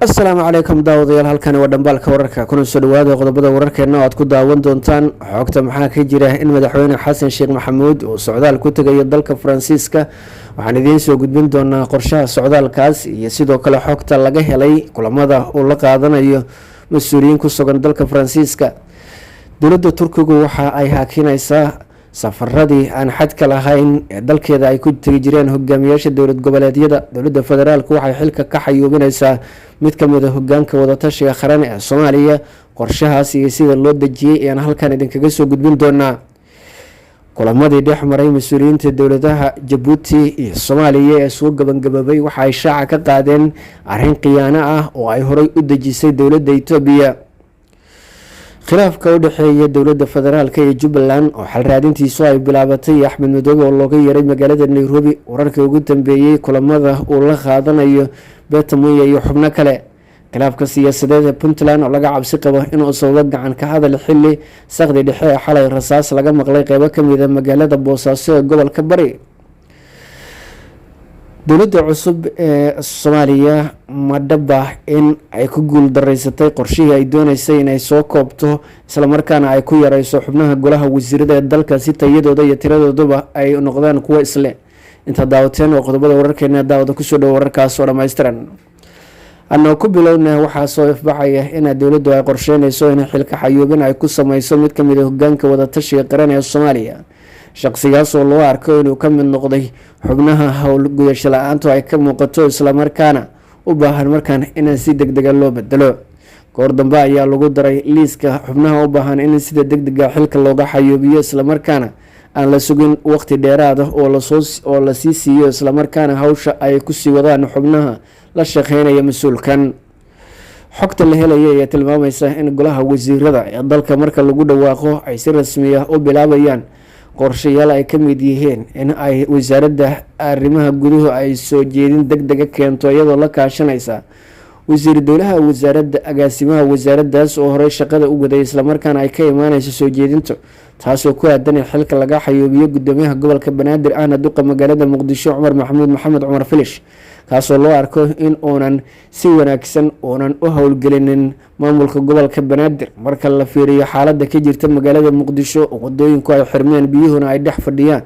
asalaamu calaykum daawadayaal, halkani waa dhambaalka wararka kuna soo dhawaada qodobada wararkeena oo aad ku daawan doontaan. xogta maxaa ka jira in madaxweyne xasan sheekh maxamuud uu socdaal ku tegayo dalka faransiiska. waxaan idiin soo gudbin doonaa qorshaha socdaalkaas iyo sidoo kale xogta laga helay kulamada uu la qaadanayo mas-uuliyiin ku sugan dalka faransiiska. dowladda turkigu waxa ay haakinaysaa safaradii aan xadka lahayn ee dalkeeda ay ku tegi jireen hogaamiyaasha dowlad goboleedyada. dowladda federaalku waxay xilka ka xayuubinaysaa mid ka mid a hogaanka wadatashiga qaran ee soomaaliya. qorshahaas iyo sida loo dejiyey ayaan halkan idinkaga soo gudbin doonaa. kulamadii dhex maray mas-uuliyiinta dowladaha jabuuti iyo soomaaliya ee soo gabagaboobay waxa ay shaaca ka qaadeen arrin khiyaano ah oo ay horey u dejisay dowladda itoobiya. khilaafka u dhexeeya dowladda federaalk iyo jubbaland oo xal raadintiisu ay bilaabatay axmed madoobe oo looga yeeray magaalada nairobi. wararkii ugu dambeeyey kulamada uu la qaadanayo beetamuya iyo xubno kale. khilaafka siyaasadeed ee puntland oo laga cabsi qabo inuu sababo gacan ka hadal xili saqdi dhexe ee xalay rasaas laga maqlay qeybo kamid a magaalada boosaaso ee gobolka bari. dowladda cusub ee soomaaliya madhaba in ay ku guul daraysatay qorshihii ay dooneysay inay soo koobto islamarkaana ay ku yareyso xubnaha golaha wasiirada ee dalka si tayadooda iyo tiradooduba ay noqdaan kuwo isle. intaa daawateen oo qodobada wararkeena daawada kusoo dhowo wararkaas oo dhammaystiran. anoo ku bilowna waxaa soo ifbaxaya in dowladdu ay qorsheyneyso in xilka xayuubin ay ku sameyso mid kamid a hogaanka wadatashiga qaran ee soomaaliya. shaqsigaas oo loo arko inuu ka mid noqday xubnaha howl gudasho la-aantu ay ka muuqato islamarkaana u baahan markaan in si degdega loo bedelo. goor dambe ayaa lagu daray liiska xubnaha u baahan in sida degdega xilka looga xayuubiyo islamarkaana aan la sugin waqti dheeraad ah oo lasii siiyo islamarkaana hawsha ay kusii wadaan xubnaha la shaqeynaya mas-uulkan. xogta la helaya ayaa tilmaamaysa in golaha wasiirada ee dalka marka lagu dhawaaqo ay si rasmiya u bilaabayaan qorshayaal ay ka mid yihiin in ay wasaaradda arrimaha guduhu ay soo jeedin degdega keento iyadoo la kaashanaysa wasiir dowlaha wasaaradda agaasimaha wasaaraddaas oo horey shaqada u waday islamarkaana ay ka imaaneyso soo jeedinto taasoo ku aadan in xilka laga xayuubiyo gudoomiyaha gobolka banaadir ahna duqa magaalada muqdisho cumar maxamed cumar filish, kaasoo loo arko in uunan si wanaagsan uunan u howlgelinin maamulka gobolka banaadir marka la fiiriyo xaalada ka jirta magaalada muqdisho oo wadooyinku ay xirmeen biyuhuna ay dhex fadhiyaan,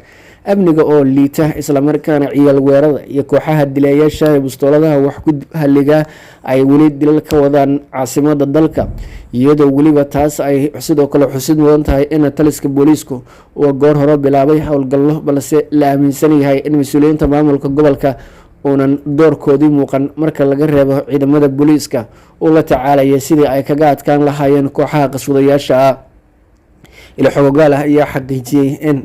amniga oo liita islamarkaana ciyaal weerada iyo kooxaha dilayaasha ee bustooladaha wax ku halliga ay weli dilal ka wadaan caasimada dalka, iyadoo weliba taas ay sidoo kale xusid mudan tahay in taliska booliisku uu goor hore bilaabay howlgallo balse la aaminsan yahay in mas-uuliyiinta maamulka gobolka uunan doorkoodii muuqan marka laga reebo ciidamada booliiska uu la tacaalaya sidii ay kaga adkaan lahaayeen kooxaha qaswadayaasha ah. ilo xogogaal ah ayaa xaqiijiyey in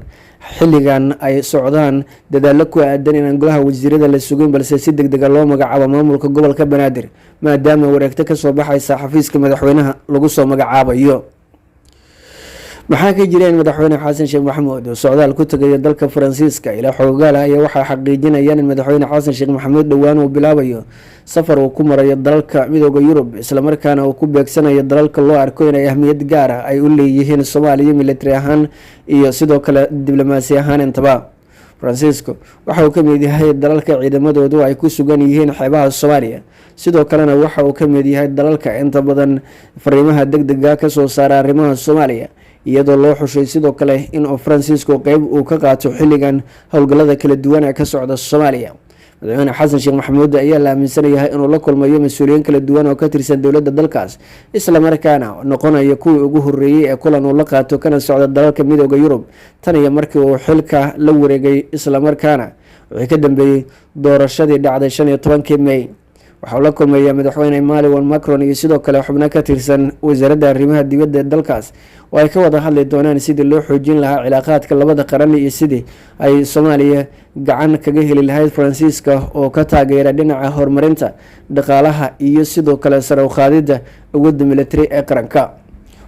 xilligan ay socdaan dadaalo ku aadan inaan golaha wasiirada la sugin balse si degdega loo magacaabo maamulka gobolka banaadir maadaama wareegto kasoo baxaysa xafiiska madaxweynaha lagu soo magacaabayo. maxaa ka jira in madaxweyne xasan sheekh maxamuud uu socdaal ku tegayo dalka faransiiska. ilaa xogogaal ah ayaa waxay xaqiijinayaan in madaxweyne xasan sheekh maxamuud dhowaan uu bilaabayo safar uu ku marayo dalalka midooda yurub islamarkaana uu ku beegsanayo dalalka loo arko inay ahmiyad gaar ah ay u leeyihiin soomaaliya militari ahaan iyo sidoo kale diblomaasi ahaan intaba. faransiisku waxa uu ka mid yahay dalalka ciidamadoodu ay ku sugan yihiin xeebaha soomaaliya, sidoo kalena waxa uu ka mid yahay dalalka inta badan fariimaha degdega kasoo saara arrimaha soomaaliya, iyadoo loo xushay sidoo kale in faransiisku qeyb uu ka qaato xilligan howlgallada kala duwan ee ka socda soomaaliya. madaxweyne xasan sheekh maxamuud ayaa la aaminsan yahay inuu la kulmayo mas-uuliyiin kala duwan oo ka tirsan dowladda dalkaas islamarkaana noqonayo kuwii ugu horeeyey ee kulan uu la qaato kana socda dalalka midooda yurub tan iyo markii uu xilka la wareegay islamarkaana wixii ka dambeeyey doorashadii dhacday 15 May. waxauu la kulmaya madaxweyne Emmanuel Macron iyo sidoo kale xubno ka tirsan wasaaradda arrimaha dibadda ee dalkaas oo ay ka wada hadli doonaan sidii loo xoojin lahaa cilaaqaadka labada qaran iyo sidii ay Soomaaliya gacan kaga heli lahayd Faransiiska oo ka taageera dhinaca horumarinta dhaqaalaha iyo sidoo kale sare u qaadida awoodda militari ee qaranka.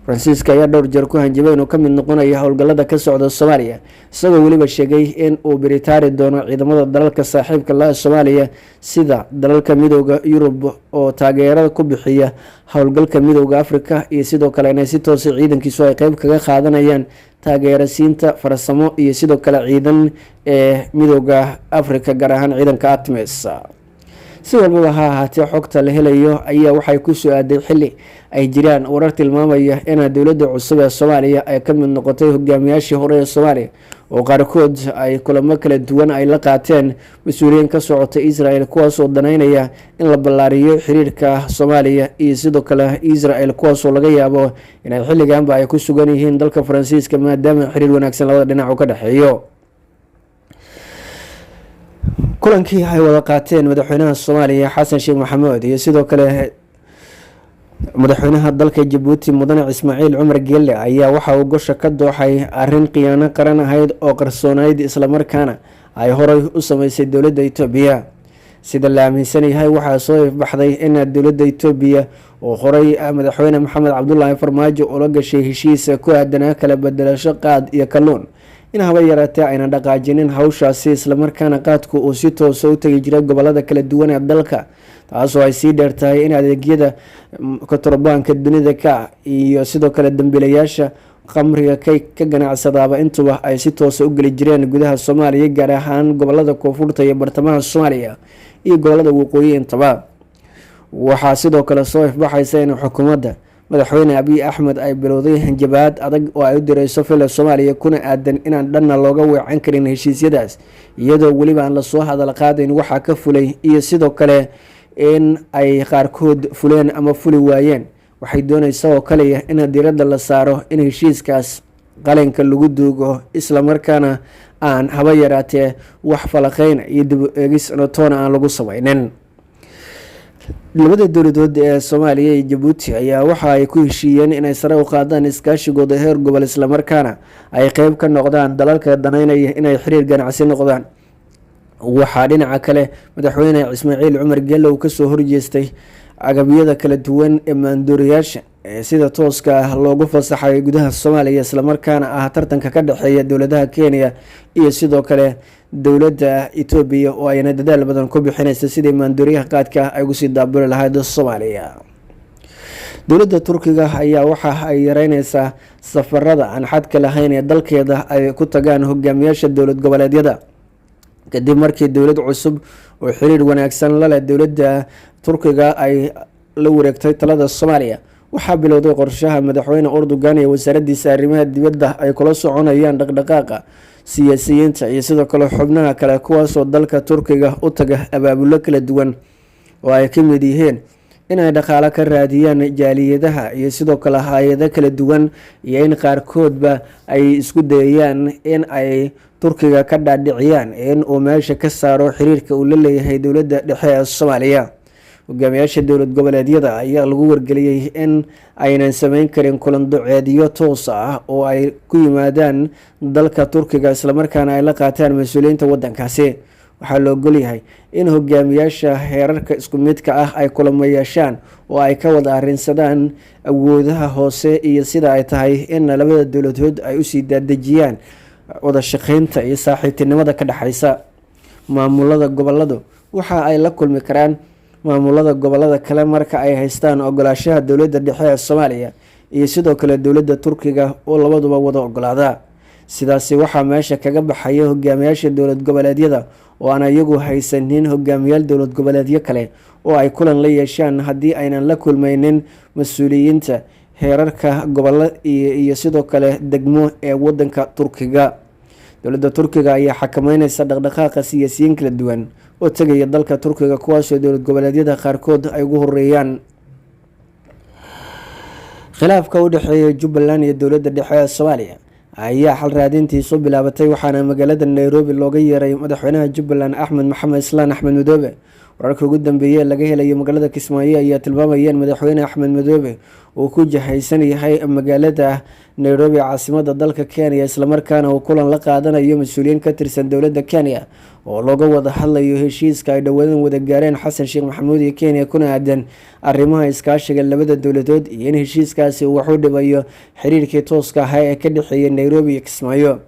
faransiiska ayaa dhowr jeer ku hanjabay inuu ka mid noqonayo howlgallada ka socda soomaaliya, isagoo weliba sheegay in uu biritaari doono ciidamada dalalka saaxiibka la Soomaaliya sida dalalka midooda Yurub oo taageerada ku bixiya howlgalka midooda Afrika iyo sidoo kale inay si toos ah ciidankiisu ay qayb kaga qaadanayaan taageerasiinta farsamo iyo sidoo kale ciidan ee midooda Afrika gaar ahaan ciidanka ATMIS. si walbaba ha ahaatee xogta la helayo ayaa waxay ku soo aaday xili ay jiraan warar tilmaamaya in dowladda cusub ee Soomaaliya ay ka mid noqotay hogaamiyaashii hore ee Soomaaliya oo qaarkood ay kulamo kala duwan ay la qaateen mas'uuliyiin ka socota Israel kuwaas oo danaynaya in la ballaariyo xiriirka Soomaaliya iyo sidoo kale Israel kuwaas oo laga yaabo inay xilliganba ay ku sugan yihiin dalka Faransiiska maadaama xiriir wanaagsan labada dhinac ka dhaxeeyo. kulankii ay wada qaateen madaxweynaha Soomaaliya Xasan Sheekh Maxamuud iyo sidoo kale madaxweynaha dalka Djibouti Mudane Ismaaciil Cumar Geelle ayaa waxa uu gosha ka dooxay arrin khiyaano qaran ahayd oo qarsoonayd isla markaana ay horay u sameysay dowladda Itoobiya. sida la aaminsan yahay waxaa soo ifbaxday in dowladda Itoobiya oo horay madaxweyne Maxamed Cabdullaahi Farmaajo oo la gashay heshiis ku aadan kala bedelasho qaad iyo kalluun in haba yaraatee ayna dhaqaajinin hawshaasi isla markaana qaadku uu si toos ah u tagi jiray gobolada kala duwan ee dalka, taasoo ay sii dheertahay in adeegyada kontrabaanka dunida ka iyo sidoo kale dambiilayaasha khamriga ka ganacsadaaba intuba ay si toos ah u geli jireen gudaha Soomaaliya gaar ahaan gobolada koonfurta iyo bartamaha Soomaaliya iyo gobolada waqooyi intaba. waxaa sidoo kale soo ifbaxaysa in xukuumadda madaxweyne Abiy Ahmed ay bilowday hanjabaad adag oo ay u dirayso fila Soomaaliya kuna aadan inaan dhanna looga weecan karin heshiisyadaas iyadoo weliba aan la soo hadal qaadayn waxa ka fulay iyo sidoo kale in ay qaarkood fuleen ama fuli waayeen. waxay doonaysaa oo kaliya in diiradda la saaro in heshiiskaas qalinka lagu duugo isla markaana aan haba yaraatee wax falaqeyn iyo dib u eegis toona aan lagu samaynin. labada dowladood ee Soomaaliya iyo Djibouti ayaa waxa ay ku heshiiyeen inay sare u qaadaan iskaashigooda heer gobol isla markaana ay qayb ka noqdaan dalalka danaynaya inay xiriir ganacsi noqdaan. waxaa dhinaca kale madaxweyne Ismaaciil Cumar Geelle uu ka soo horjeestay agabyada kala duwan ee maandooriyaasha ee sida tooska ah loogu fasaxay gudaha Soomaaliya isla markaana ah tartanka ka dhaxeeya dowladaha Kenya iyo sidoo kale dowladda Itoobiya oo ayna dadaal badan ku bixinaysa sidii maandooriyaha qaadka ay ugu sii daabuli lahayd Soomaaliya. dowladda Turkiga ayaa waxa ay yareynaysaa safarada aan xadka lahayn ee dalkeeda ay ku tagaan hogaamiyaasha dowlad goboleedyada kadib markii dowlad cusub oo xiriir wanaagsan la leh dowladda Turkiga ay la wareegtay talada Soomaaliya. waxaa bilowday qorshaha madaxweyne Erdogan iyo wasaaraddiisa arrimaha dibadda ay kula soconayaan dhaqdhaqaaqa siyaasiyiinta iyo sidoo kale xubnaha kale kuwaas oo dalka Turkiga u taga abaabulo kala duwan oo ay ka mid yihiin inay dhaqaale ka raadiyaan jaaliyadaha iyo sidoo kale hay'ado kala duwan iyo in qaarkoodba ay isku dayayaan in ay Turkiga ka dhaadhiciyaan in uu meesha ka saaro xiriirka uu la leeyahay dowladda dhexe ee Soomaaliya. hogaamiyaasha dowlad goboleedyada ayaa lagu wargeliyay in aynan sameyn karin kulan duceedyo toos ah oo ay ku yimaadaan dalka Turkiga isla markaana ay la qaataan mas'uuliyiinta wadankaasi. waxaa la ogol yahay in hogaamiyaasha heerarka isku midka ah ay kulamo yeeshaan oo ay ka wada arrinsadaan awoodaha hoose iyo sida ay tahay in labada dowladood ay u sii daadejiyaan wada shaqeynta iyo saaxiibtinimada ka dhaxaysa. maamulada goboladu waxa ay la kulmi karaan maamulada gobolada kale marka ay haystaan ogolaanshaha dowladda dhexe ee Soomaaliya iyo sidoo kale dowladda Turkiga oo labaduba wada ogolaada. sidaasi waxaa meesha kaga baxaya hogaamiyaasha dowlad goboleedyada oo aan iyagu haysanin hogaamiyaal dowlad goboleedyo kale oo ay kulan la yeeshaan haddii aynan la kulmaynin mas'uuliyiinta heerarka gobolada iyo sidoo kale degmo ee wadanka Turkiga. dowladda Turkiga ayaa xakameynaysa dhaqdhaqaaqa siyaasiyiin kala duwan oo tagaya dalka Turkiga kuwaas oo dowlad goboleedyada qaarkood ay ugu horeeyaan. khilaafka u dhaxeeya Jubbaland iyo dowladda dhexe ee Soomaaliya ayaa xal raadintiisu bilaabatay waxaana magaalada Nairobi looga yeeray madaxweynaha Jubbaland Axmed Maxamed Islaan Axmed Madoobe. wararka ugu dambeeyay laga helayo magaalada Kismaayo ayaa tilmaamayeen madaxweyne Axmed Madoobe uu ku jahaysan yahay magaalada Nairobi caasimadda dalka Kenya isla markaana uu kulan la qaadanayo mas'uuliyiin ka tirsan dowladda Kenya oo looga wada hadlayo heshiiska ay dhawaan wada gaareen Xasan Sheekh Maxamuud iyo Kenya kuna aadan arrimaha iskaashiga labada dowladood iyo in heshiiskaasi uu wax u dhibayo xiriirkii tooska ah ee ka dhaxeeya Nairobi iyo Kismaayo.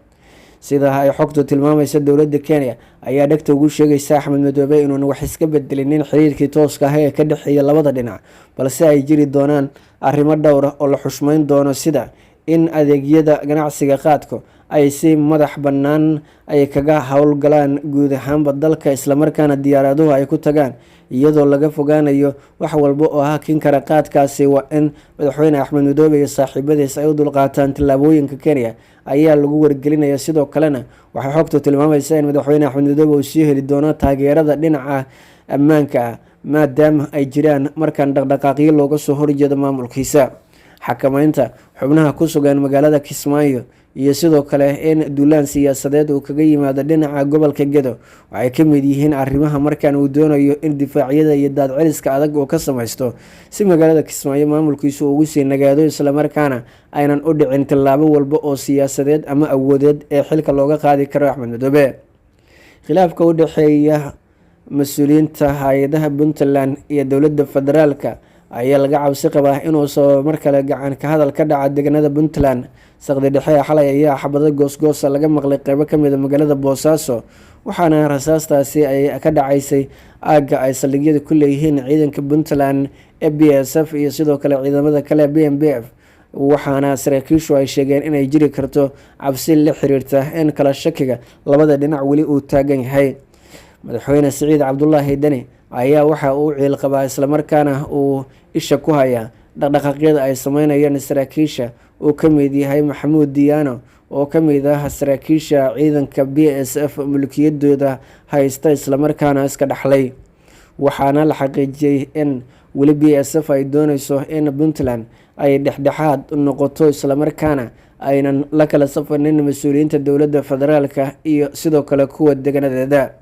sida ay xogtu tilmaamayso dowladda Kenya ayaa dhagta ugu sheegaysa Axmed Madoobe inuuna wax iska bedelinin xiriirkii tooska ah ee ka dhaxeeya labada dhinac balse ay jiri doonaan arrimo dhowr ah oo la xushmeyn doono sida in adeegyada ganacsiga qaadku ay si madax bannaan ay kaga howlgalaan guud ahaanba dalka, islamarkaana diyaaraduhu ay ku tagaan iyadoo laga fogaanayo wax walba oo hakin kara qaadkaasi. waa in madaxweyne Axmed Madoobe iyo saaxiibadiis ay u dulqaataan tallaabooyinka Kenya ayaa lagu wargelinaya. sidoo kalena waxay xogtu tilmaamaysaa in madaxweyne Axmed Madoobe uu sii heli doono taageerada dhinaca ammaanka ah, maadaama ay jiraan markaan dhaqdhaqaaqyo looga soo horjeedo maamulkiisa. xakamaynta xubnaha ku sugan magaalada Kismaayo iyo sidoo kale in duulaan siyaasadeed uu kaga yimaado dhinaca gobolka Gedo waxay ka mid yihiin arrimaha markaan uu doonayo in difaacyada iyo daadceliska adag uu ka samaysto si magaalada Kismaayo maamulkiisu ugu sii nagaado, islamarkaana aynan u dhicin tallaabo walba oo siyaasadeed ama awoodeed ee xilka looga qaadi karo Axmed Madoobe. khilaafka u dhexeeya mas-uuliyiinta hay-adaha Puntland iyo dowladda federaalka ayaa laga cabsi qabaa inuu sababo mar kale gacan ka hadal ka dhaca deegaanada Puntland. saqdi dhexe xalay ayaa xabado goosgoosa laga maqlay qaybo ka mid ah magaalada Boosaaso, waxaana rasaastaasi ay ka dhacaysay aagga ay saldhigyada ku leeyihiin ciidanka Puntland ee BSF iyo sidoo kale ciidamada kale BMPF, waxaana saraakiishu ay sheegeen inay jiri karto cabsi la xiriirta in kala shakiga labada dhinac weli uu taagan yahay. madaxweyne Siciid Cabdullaahi Dani ayaa waxa uu ciil qabaa, islamarkaana uu isha ku hayaa dhaqdhaqaaqyada ay sameynayaan saraakiisha uu ka mid yahay Maxamuud Diyaano oo ka mid ah saraakiisha ciidanka BSF mulkiyadooda haysta islamarkaana iska dhaxlay. waxaana la xaqiijiyay in weli BSF ay dooneyso in Puntland ay dhexdhexaad noqoto, islamarkaana aynan la kala safanin mas-uuliyiinta dowladda federaalka iyo sidoo kale kuwa deegaanadeeda.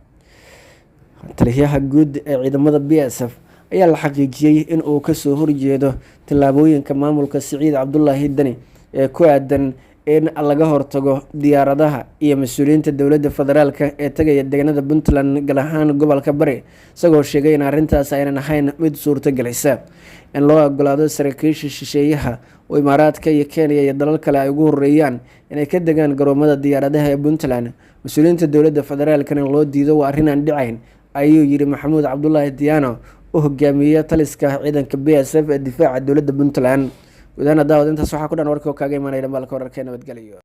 taliyaha guud ee ciidamada BSF ayaa la xaqiijiyay in uu kasoo horjeedo tallaabooyinka maamulka Siciid Cabdullaahi Dani ee ku aadan in laga hortago diyaaradaha iyo mas-uuliyiinta dowladda federaalka ee tagaya deegaanada Puntland gaar ahaan gobolka Bari, isagoo sheegay in arrintaas aynan ahayn mid suurtagelaysa in loo ogolaado saraakiisha shisheeyaha oo Imaaraadka iyo Kenya iyo dalal kale ay ugu horeeyaan inay ka degaan garoomada diyaaradaha ee Puntland. mas-uuliyiinta dowladda federaalkana loo diido waa arrin aan dhicayn, ayuu yiri Maxamuud Cabdullaahi Diyaano oo hogaamiya taliska ciidanka BSF ee difaaca dowladda Puntland. gudaha daawad intaas waxaa ku dhan warkii oo kaaga imaanaya dhambalka wararka nabadgelyo.